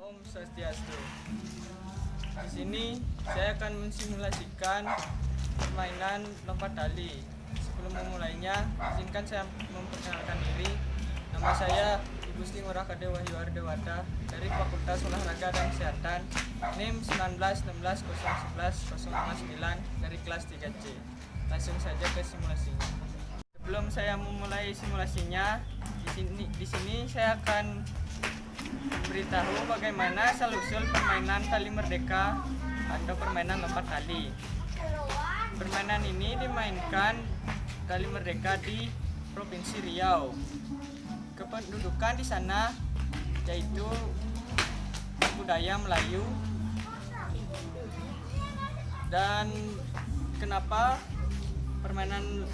Om Swastiastu. Di sini saya akan mensimulasikan permainan lompat tali. Sebelum memulainya, izinkan saya memperkenalkan diri. Nama saya Ibu Sri Ngurah Kade Wahyu Ardewata dari Fakultas Olahraga dan Kesehatan, NIM 1916011059 dari kelas 3C. Langsung saja ke simulasinya. Sebelum saya memulai simulasinya, di sini saya akan beritahu bagaimana asal-usul permainan tali merdeka atau permainan lompat tali. Permainan ini dimainkan tali merdeka di Provinsi Riau. Kependudukan di sana yaitu budaya Melayu. Dan kenapa permainan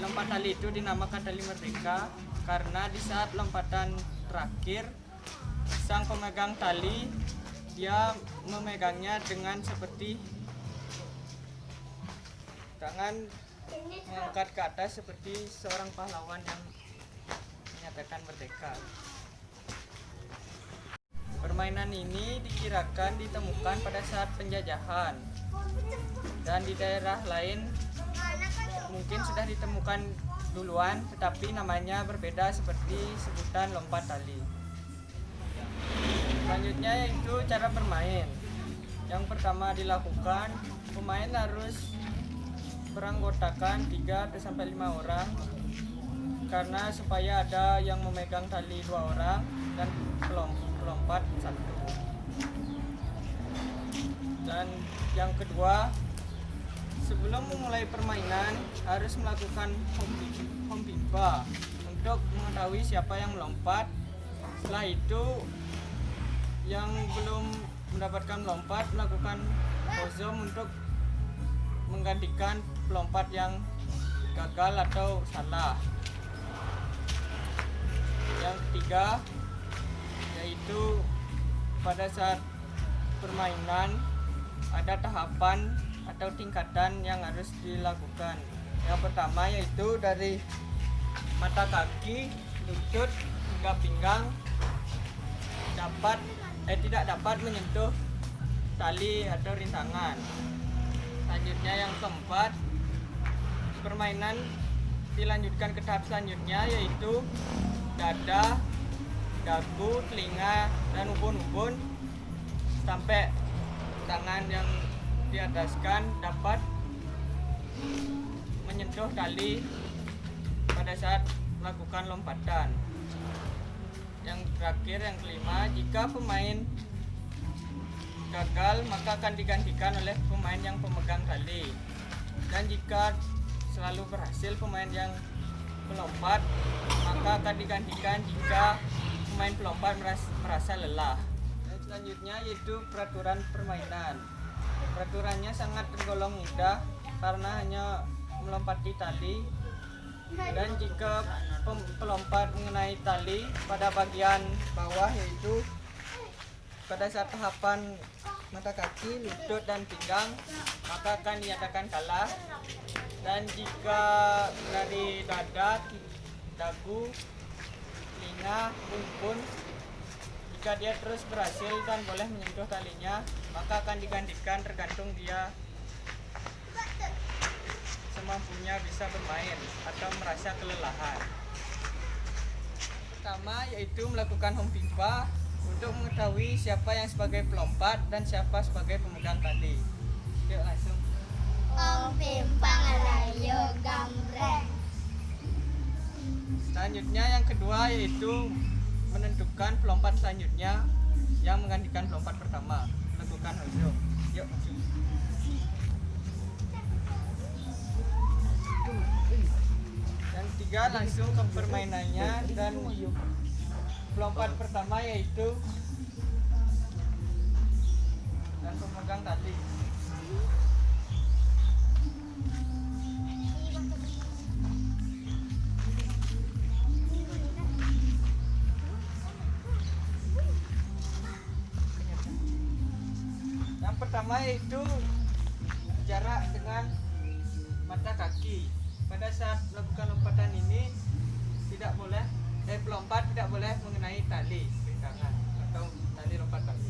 lompat tali itu dinamakan tali merdeka? Karena di saat lompatan terakhir, sang pemegang tali dia memegangnya dengan seperti tangan mengangkat ke atas seperti seorang pahlawan yang menyatakan merdeka. Permainan ini dikirakan ditemukan pada saat penjajahan, dan di daerah lain mungkin sudah ditemukan duluan, tetapi namanya berbeda seperti sebutan lompat tali. Selanjutnya yaitu cara bermain. Yang pertama dilakukan, pemain harus beranggotakan 3-5 orang, karena supaya ada yang memegang tali 2 orang dan pelompat 1. Dan yang kedua, sebelum memulai permainan harus melakukan home pimpa untuk mengetahui siapa yang melompat. Setelah itu, yang belum mendapatkan melompat melakukan ozom untuk menggantikan pelompat yang gagal atau salah. Yang ketiga yaitu pada saat permainan ada tahapan atau tingkatan yang harus dilakukan. Yang pertama yaitu dari mata kaki, lutut hingga pinggang tidak dapat menyentuh tali atau rintangan. Selanjutnya yang keempat, permainan dilanjutkan ke tahap selanjutnya yaitu dada, dagu, telinga, dan ubun-ubun sampai tangan yang diataskan dapat menyentuh tali pada saat melakukan lompatan. Yang terakhir, yang kelima, jika pemain gagal maka akan digantikan oleh pemain yang pemegang tali. Dan jika selalu berhasil pemain yang melompat, maka akan digantikan jika pemain pelompat merasa lelah. Dan selanjutnya yaitu peraturan permainan. Peraturannya sangat tergolong mudah karena hanya melompati tali, dan jika pelompat mengenai tali pada bagian bawah yaitu pada saat tahapan mata kaki, lutut, dan pinggang, maka akan dinyatakan kalah. Dan jika dari dada, dagu, telinga, ubun, jika dia terus berhasil dan boleh menyentuh talinya, maka akan digantikan tergantung dia semampunya bisa bermain atau merasa kelelahan. Pertama yaitu melakukan home pimpa untuk mengetahui siapa yang sebagai pelompat dan siapa sebagai pemegang tali. Yuk langsung. Om pimpang rayo gambreng. Selanjutnya yang kedua yaitu menentukan pelompat selanjutnya yang menggantikan pelompat pertama. Lakukan hozom. Yuk langsung. Yang ketiga langsung ke permainannya, dan pelompat pertama yaitu dan pemegang tali. Yang pertama yaitu jarak dengan mata kaki. Pada saat melakukan lompatan ini pelompat tidak boleh mengenai tali rintangan atau tali tali lompat tali.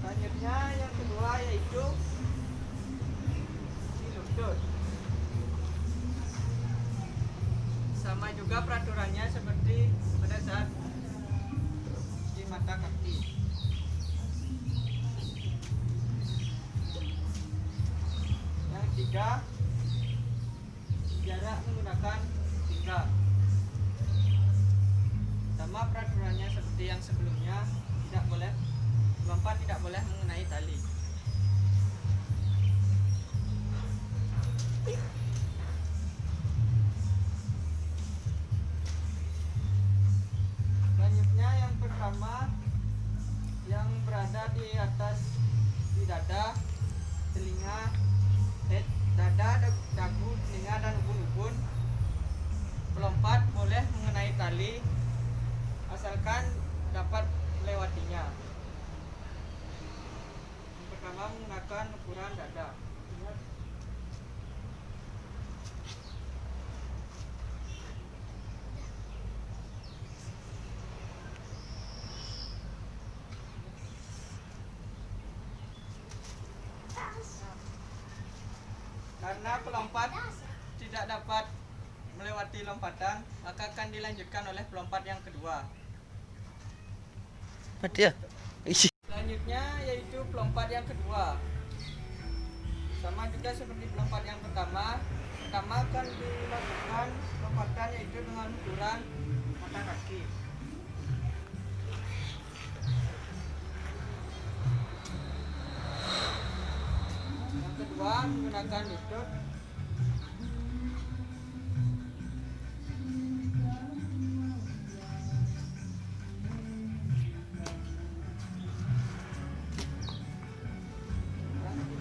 Selanjutnya yang kedua yaitu si lutut. Sama juga peraturannya seperti pada saat di mata kaki. Yang ketiga, jarak menggunakan pinggang. Sama peraturannya seperti yang sebelumnya, melompat tidak boleh mengenai tali. Selanjutnya yang pertama, yang berada di atas di dada, telinga, dada, dagu, telinga dan ubun-ubun, melompat boleh mengenai tali asalkan dapat melewatinya. Yang pertama menggunakan ukuran dada. Karena pelompat tidak dapat melewati lompatan, maka akan dilanjutkan oleh pelompat yang kedua. Dia. Selanjutnya yaitu pelompat yang kedua. Sama juga seperti pelompat yang pertama. Pertama akan dilakukan lompatan yaitu dengan ukuran mata kaki. Yang kedua menggunakan lutut.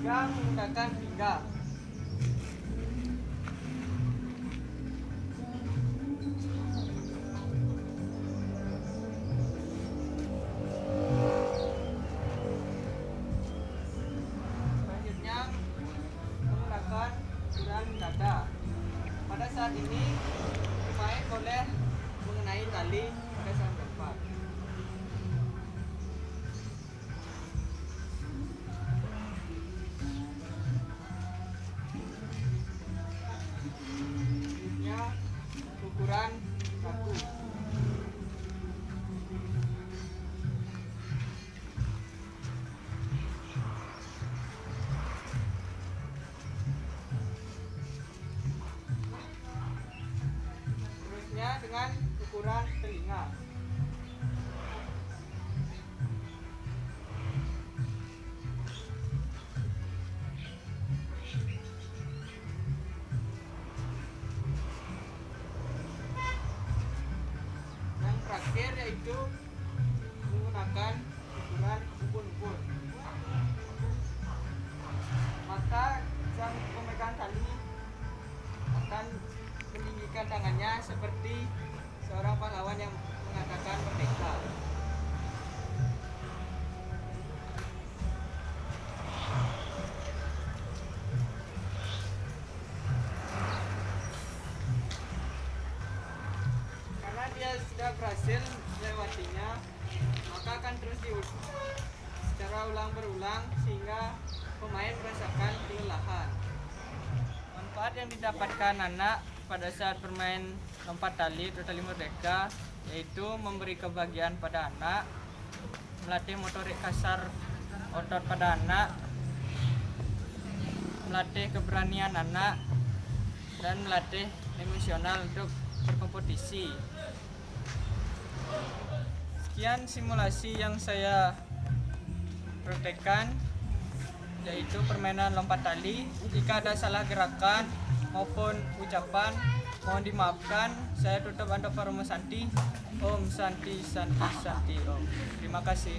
Yang ketiga menggunakan pinggang. Selanjutnya menggunakan ukuran dada. Pada saat ini pemain boleh mengenai tali pada saat lompat. Selanjutnya ukuran dagu. Terusnya dengan ukuran telinga. Yang terakhir yaitu menggunakan ukuran ubun-ubun. Maka sang pemegang tali akan meninggikan tangannya seperti seorang pahlawan yang mengatakan merdeka. Karena dia sudah berhasil melewatinya, maka akan terus secara ulang berulang sehingga pemain merasakan kelelahan. Manfaat yang didapatkan anak pada saat bermain lompat tali atau tali merdeka yaitu memberi kebahagiaan pada anak, melatih motorik kasar otot pada anak, melatih keberanian anak, dan melatih emosional untuk berkompetisi. Sekian simulasi yang saya praktekkan, yaitu permainan lompat tali. Jika ada salah gerakan maupun ucapan, mohon dimaafkan. Saya tutup Ando Parumo Santi. Om Santi Santi Santi Om. Terima kasih.